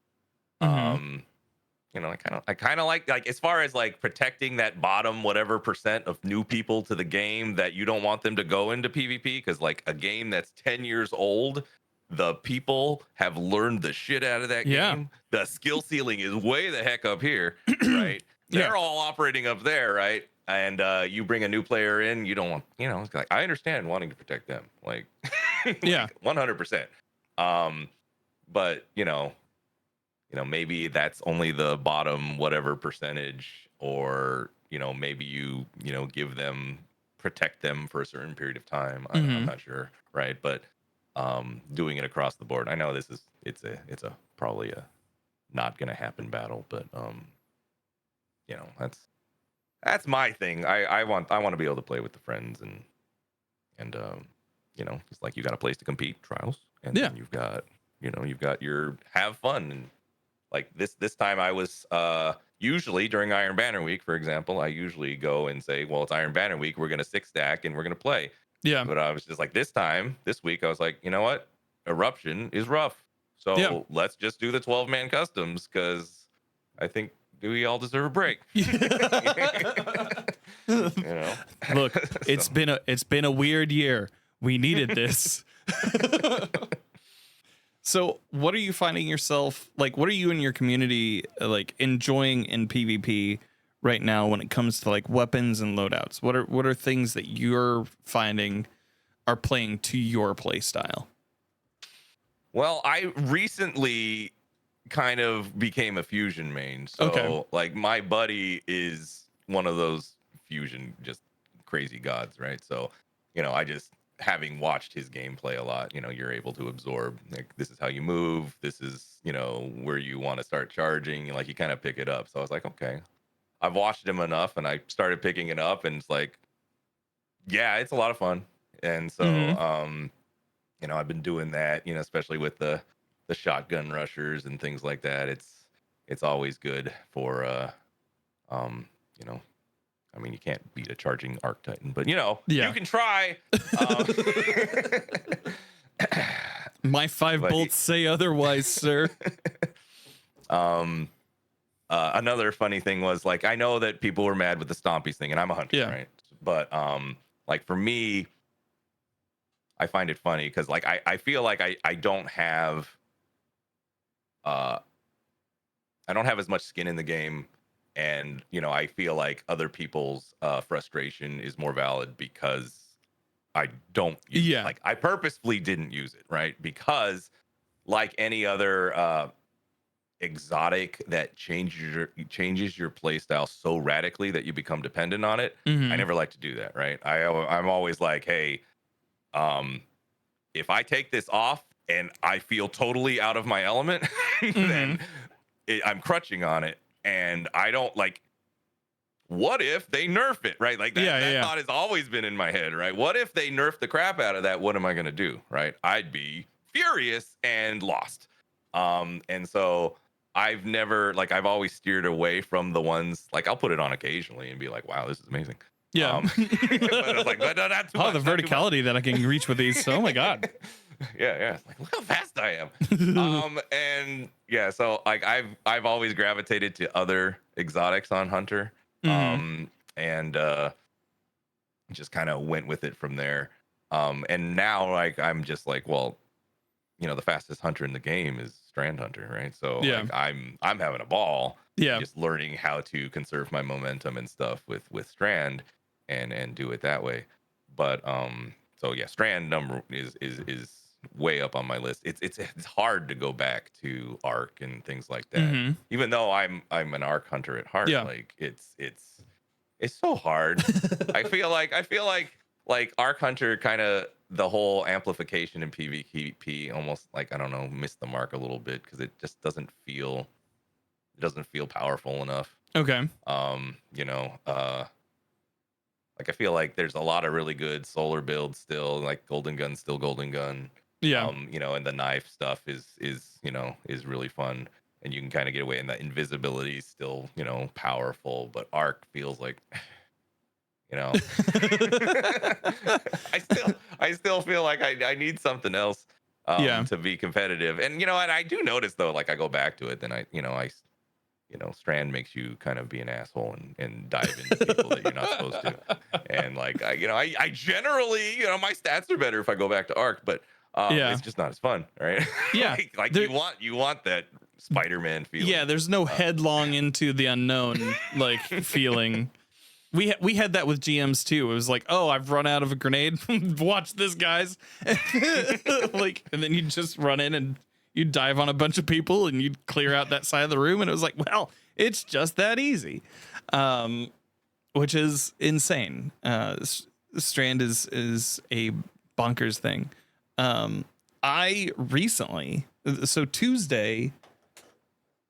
I kind of like as far as like protecting that bottom whatever percent of new people to the game that you don't want them to go into PvP, because like a game that's 10 years old, the people have learned the shit out of that game. The skill ceiling is way the heck up here, right? They're all operating up there, right? And you bring a new player in, you don't want, it's like, I understand wanting to protect them, like, 100%. But maybe that's only the bottom whatever percentage, or maybe you protect them for a certain period of time. I'm not sure, right? But doing it across the board, I know it's a probably a not gonna happen battle, but that's my thing. I want to be able to play with the friends, and it's like you got a place to compete, trials, and then you've got your have fun. And like this time I was usually during Iron Banner week, for example, I usually go and say, well, it's Iron Banner week, we're gonna 6-stack and we're gonna play. But I was just like, this week I was like, you know what, Eruption is rough, so let's just do the 12-man customs, because I think we all deserve a break. Look, it's been a weird year. We needed this. So what are you finding yourself, like, what are you and your community like enjoying in PvP right now when it comes to like weapons and loadouts? What are things that you're finding are playing to your play style? Well, I recently kind of became a fusion main. So Okay. like my buddy is one of those fusion just crazy gods, right? So, I just having watched his gameplay a lot, you're able to absorb like this is how you move, this is, where you want to start charging, like you kind of pick it up. So I was like, okay. I've watched him enough and I started picking it up and it's like, yeah, it's a lot of fun. And so Mhm. I've been doing that, especially with the shotgun rushers and things like that. It's always good for um, you know, I mean you can't beat a charging Arc Titan, but you Yeah. can try. Um, My 5 but bolts say otherwise, sir. um another funny thing was like I know that people were mad with the stompies thing, and I'm a hunter, Yeah. right? But like for me, I find it funny because like I feel like I don't have uh I don't have as much skin in the game, and I feel like other people's frustration is more valid because I don't use Yeah. like I purposefully didn't use it, right? Because like any other exotic that changes your play style so radically that you become dependent on it, I Mhm. never like to do that, right? I'm always like, hey, um if I take this off and I feel totally out of my element, then Mhm. I'm crutching on it, and I don't like. What if they nerf it, right? Like that, Yeah, yeah, that yeah. thought has always been in my head, right? What if they nerf the crap out of that? What am I going to do, right? I'd be furious and lost. And so I've never, like, I've always steered away from the ones, like, I'll put it on occasionally and be like, wow, this is amazing. Yeah. But I was like, but no, not too Oh, much, the not too much. verticality that I can reach with these. Oh my god. Yeah. It's like, look how fast I am. And yeah, so like I've always gravitated to other exotics on Hunter. Mhm. And just kind of went with it from there. And now like I'm just like, well, the fastest hunter in the game is Strand Hunter, right? So Yeah. like I'm having a ball Yeah. just learning how to conserve my momentum and stuff with Strand and do it that way. But so yeah, Strand number is way up on my list. It's hard to go back to Arc and things like that. Mhm. Even though I'm an Arc hunter at heart, Yeah. like it's so hard. I feel like Arc Hunter kind of the whole amplification in PvP almost like I don't know missed the mark a little bit because it just doesn't feel powerful enough. Okay. Like I feel like there's a lot of really good solar builds still, like Golden Gun's still Golden Gun. Yeah. And the knife stuff is really fun, and you can kind of get away, and the invisibility is still powerful, but Arc feels like you know I still feel like I need something else Yeah. to be competitive. And I do notice though, like I go back to it, then Strand makes you kind of be an asshole and dive into people that you're not supposed to. And like I generally, my stats are better if I go back to Arc, but Yeah. it's just not as fun, right? Yeah. like There- you want that Spider-Man feeling. Yeah, there's no headlong into the unknown like feeling. We had that with GMs too. It was like, oh, I've run out of a grenade. Watch this, guys. Like, and then you just run in and you dive on a bunch of people and you'd clear out that side of the room. And it was like, well, it's just that easy, which is insane. Strand is a bonkers thing. I recently, so Tuesday.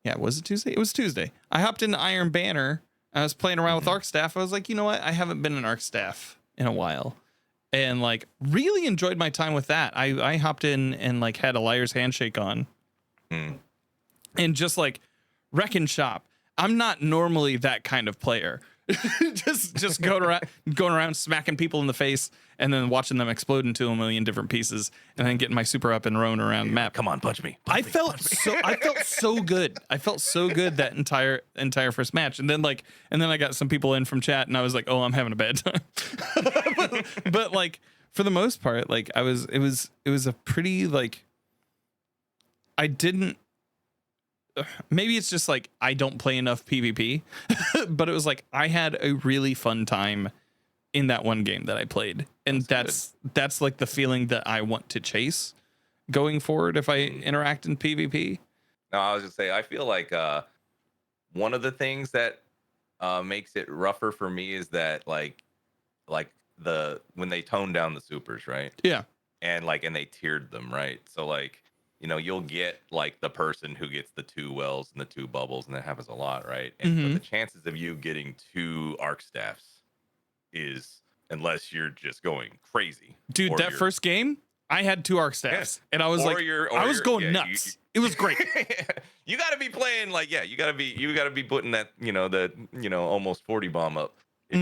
Yeah, was it Tuesday? It was Tuesday. I hopped into Iron Banner. I was playing around with Arc Staff. I was like, you know what? I haven't been an Arc Staff in a while. And like really enjoyed my time with that. I hopped in and like had a liar's handshake on. And just like wreck and shop. I'm not normally that kind of player. just going around smacking people in the face and then watching them explode into a million different pieces and then getting my super up and roam around the map. Come on, punch me. I felt so good. I felt so good that entire first match. And then I got some people in from chat and I was like, oh, I'm having a bad time. but like for the most part, like it was a pretty like I didn't maybe it's just like I don't play enough PvP, but it was like I had a really fun time in that one game that I played, and that's like the feeling that I want to chase. going forward if I interact in PvP. No, I was just saying, I feel like one of the things that makes it rougher for me is that like when they tone down the supers, right? Yeah. And they tiered them, right? So like, you'll get like the person who gets the 2 wells and the 2 bubbles, and that happens a lot, right? And but the chances of you getting 2 arc staffs is, unless you're just going crazy. Dude, that first game, I had 2 arc staffs, and I was I was going nuts. It was great. You got to be playing you got to be putting that, almost 40 bomb up if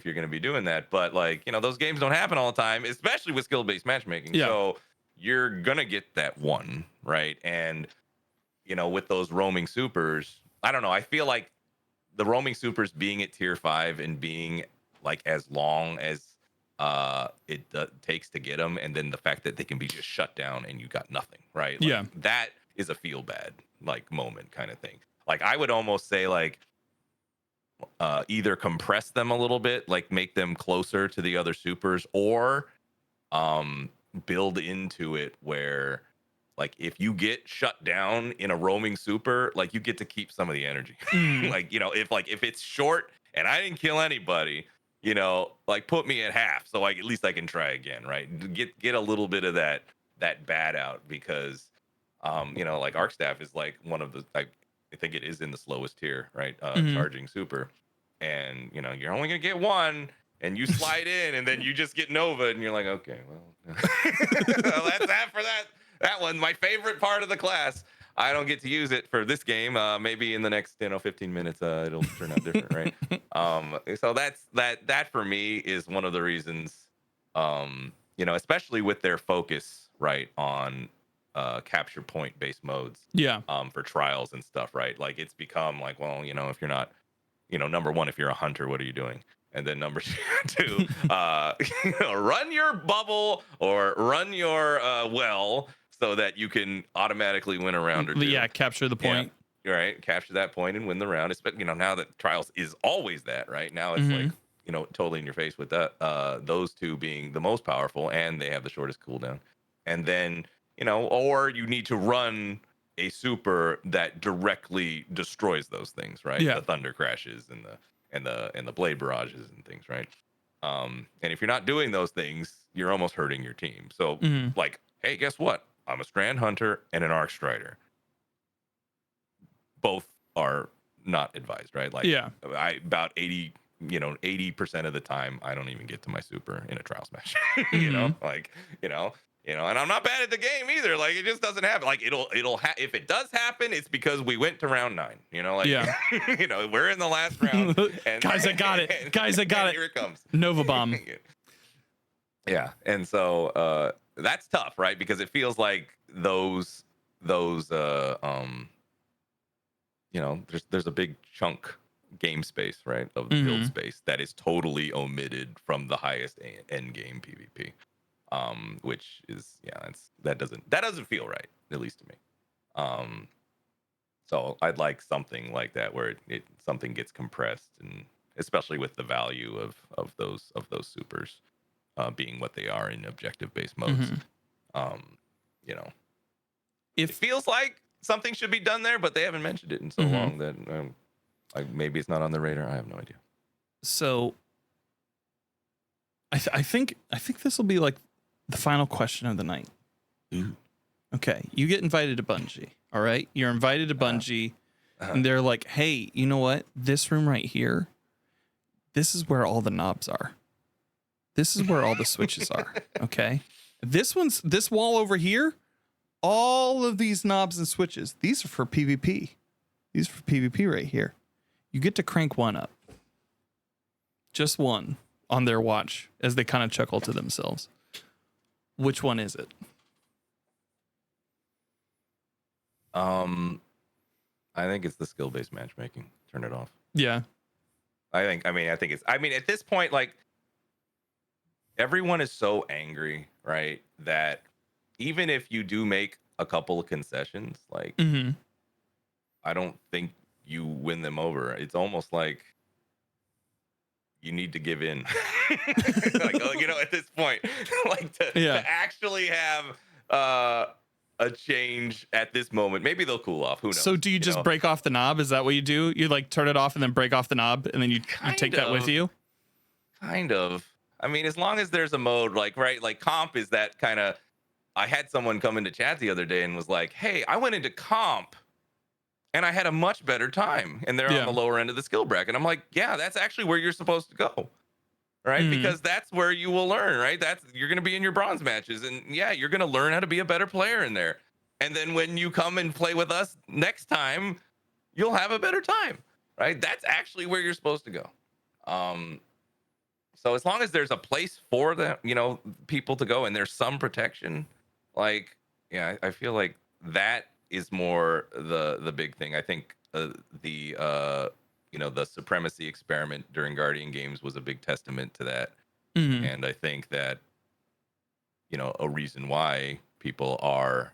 you're going to be doing that. But those games don't happen all the time, especially with skill-based matchmaking. Yeah. So you're going to get that one, right? And with those roaming supers, I don't know, I feel like the roaming supers being at tier 5 and being like as long as it takes to get them, and then the fact that they can be just shut down and you got nothing, right? Yeah, that is a feel bad moment kind of thing. Like I would almost say either compress them a little bit, like make them closer to the other supers, or build into it where like if you get shut down in a roaming super, like you get to keep some of the energy. If it's short and I didn't kill anybody, put me at half, so at least I can try again, right? Get a little bit of that bad out, because arc staff is like one of the, I think it is in the slowest tier, right? Charging super, and you're only gonna get one, and you slide in, and then you just get Nova, and you're like, okay, well, that's that for that one. My favorite part of the class. I don't get to use it for this game. Maybe in the next 15 minutes, it'll turn out different, right? So that for me is one of the reasons, especially with their focus, right, on capture point based modes. Yeah. For trials and stuff, right? Like it's become like, well, if you're not, number one, if you're a hunter, what are you doing? And then number 2, run your bubble or run your well, so that you can automatically win a round or 2. Yeah, capture the point. Yeah, right, capture that point and win the round. It's, now that trials is always that, right? Now it's like, totally in your face with that. Those 2 being the most powerful, and they have the shortest cooldown. And then, or you need to run a super that directly destroys those things, right? Yeah. The thunder crashes and the blade barrages and things, right? And if you're not doing those things, you're almost hurting your team. So hey, guess what? I'm a Strand Hunter and an Arc Strider. Both are not advised, right? About 80% of the time, I don't even get to my super in a trial smash. And I'm not bad at the game either. Like it just doesn't happen. Like if it does happen, it's because we went to round 9. We're in the last round. And, Guys, I got it. Guys, I got it. Here it comes. Nova Bomb. Yeah, and so that's tough, right? Because it feels like those there's a big chunk game space, right, of the build space that is totally omitted from the highest end game PvP, which is that doesn't feel right, at least to me. So I'd like something like that where something gets compressed, and especially with the value of those supers being what they are in objective based modes. It feels like something should be done there, but they haven't mentioned it in so long that maybe it's not on the radar. I have no idea. So I think this will be like the final question of the night. Okay, you get invited to Bungie. All right, you're invited to Bungie, and they're like, "Hey, you know what? This room right here, this is where all the knobs are. This is where all the switches are. Okay, this wall over here, all of these knobs and switches. These are for PvP. These are for PvP right here. You get to crank one up, just one on their watch, as they kind of chuckle to themselves. Which one is it?" I think it's the skill-based matchmaking. Turn it off. Yeah. I think it's, at this point, like, everyone is so angry, right, that even if you do make a couple of concessions, like, I don't think you win them over. It's almost like you need to give in. At this point, like to actually have a change at this moment. Maybe they'll cool off. Who knows? So do you just break off the knob? Is that what you do? You like turn it off and then break off the knob, and then you take that with you? Kind of. I mean, as long as there's a mode, like, right, like comp is that kind of. I had someone come into chat the other day and was like, "Hey, I went into comp and I had a much better time." And they're on the lower end of the skill bracket. I'm like, "Yeah, that's actually where you're supposed to go." Right? Because that's where you will learn, right? You're going to be in your bronze matches, and yeah, you're going to learn how to be a better player in there. And then when you come and play with us next time, you'll have a better time, right? That's actually where you're supposed to go. So as long as there's a place for the, people to go and there's some protection, like, yeah, I feel like that is more the big thing. I think the supremacy experiment during Guardian games was a big testament to that. And I think that, a reason why people are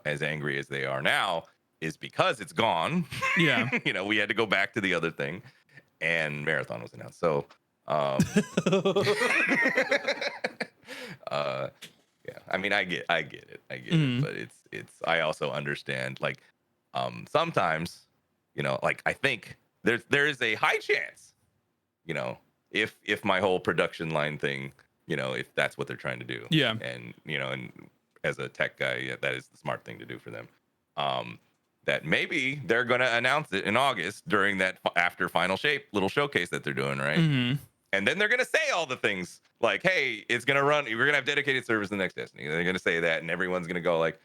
as angry as they are now is because it's gone. Yeah. We had to go back to the other thing, and Marathon was announced. So, yeah, I mean, I get it, but I also understand, like, sometimes, like, I think there is a high chance, if my whole production line thing, if that's what they're trying to do, and and as a tech guy, yeah, that is the smart thing to do for them. That maybe they're going to announce it in August during that after final shape little showcase that they're doing, right? And then they're going to say all the things like, "Hey, it's going to run. We're going to have dedicated servers in the next Destiny." They're going to say that, and everyone's going to go like,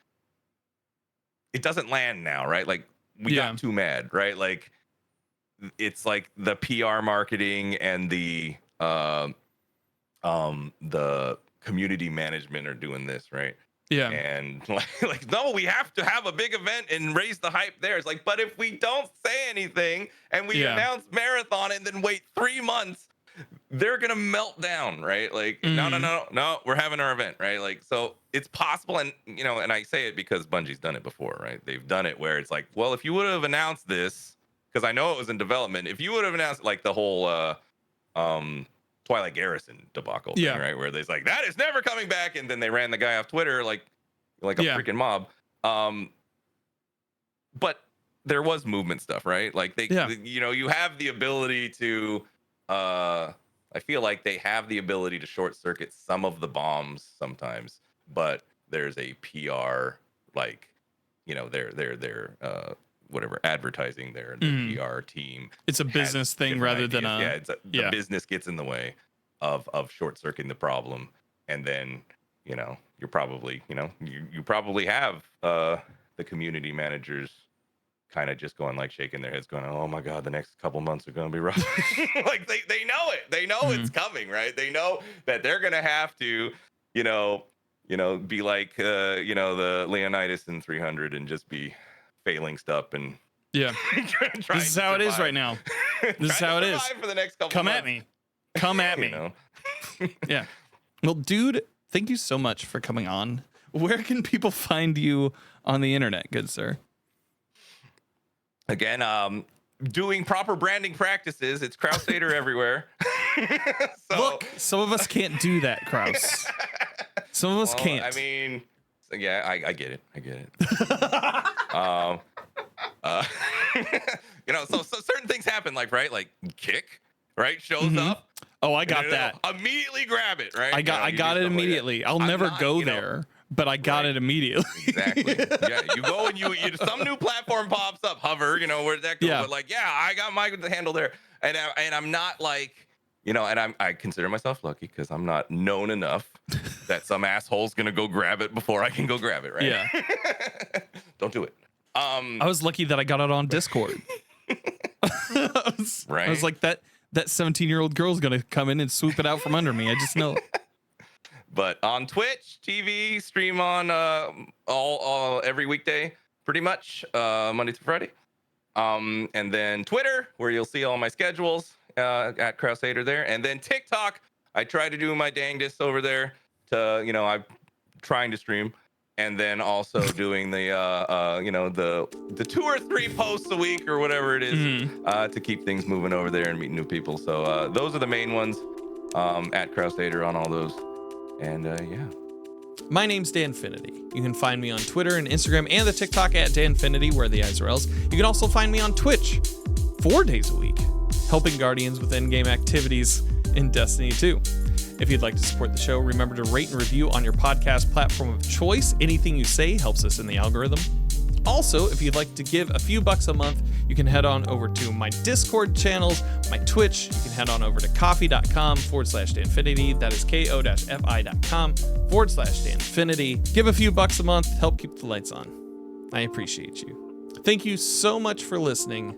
"It doesn't land now, right?" Like, we got too mad, right? Like, it's like the PR marketing and the community management are doing this, right? Yeah. And like, no, we have to have a big event and raise the hype there. It's like, but if we don't say anything and we announce Marathon and then wait 3 months, they're gonna melt down, right? Like, no, we're having our event, right? Like, so it's possible, and and I say it because Bungie's done it before, right? They've done it where it's like, well, if you would have announced this, because I know it was in development, if you would have announced like the whole Twilight Garrison debacle thing, right? Where there's like, that is never coming back, and then they ran the guy off Twitter like a freaking mob. But there was movement stuff, right? Like you have the ability to I feel like they have the ability to short circuit some of the bombs sometimes, but there's a PR, like, their whatever advertising, their PR team. It's a business thing rather than the business gets in the way of short circuiting the problem, and then you're probably you probably have the community managers kind of just going, like, shaking their heads going, "Oh my god, the next couple months are going to be rough." Like, they know it, it's coming, right? They know that they're going to have to be like the Leonidas in 300 and just be failing stuff and this is how it is right now. This is how it is for the next couple come months. Come at me. Yeah. Well, dude, thank you so much for coming on. Where can people find you on the internet, good sir? Again, doing proper branding practices. It's Krausader everywhere. So, look, some of us can't do that, Kraus. Some of us can't. I mean, yeah, I get it. So certain things happen, like, right, like Kick, right, shows up. Oh, I got that. Immediately grab it, right? I got it immediately. I'll never go there, but I got it immediately. Exactly. Yeah, you go and you some new platform pops up, hover, where'd that go? Yeah. But like, I got my handle there, and I'm not like, and I consider myself lucky because I'm not known enough that some asshole's gonna go grab it before I can go grab it, right? Yeah. Don't do it. I was lucky that I got it on Discord. I was like, that 17-year-old girl's gonna come in and swoop it out from under me. I just know. But on Twitch TV, stream on all every weekday, pretty much, Monday through Friday. And then Twitter, where you'll see all my schedules, at Krausader there. And then TikTok, I try to do my dangest over there to, I'm trying to stream. And then also doing the 2 or 3 posts a week or whatever it is, to keep things moving over there and meet new people. So those are the main ones, at Krausader on all those. And My name's Danfinity. You can find me on Twitter and Instagram and the TikTok at Danfinity, where the eyes are L's. You can also find me on Twitch 4 days a week, helping Guardians with in-game activities in Destiny 2. If you'd like to support the show, remember to rate and review on your podcast platform of choice. Anything you say helps us in the algorithm. Also, if you'd like to give a few bucks a month, you can head on over to my Discord channels, my Twitch. You can head on over to coffee.com/Danfinity. That is ko-fi.com/Danfinity. Give a few bucks a month, help keep the lights on. I appreciate you. Thank you so much for listening,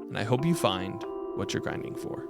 and I hope you find what you're grinding for.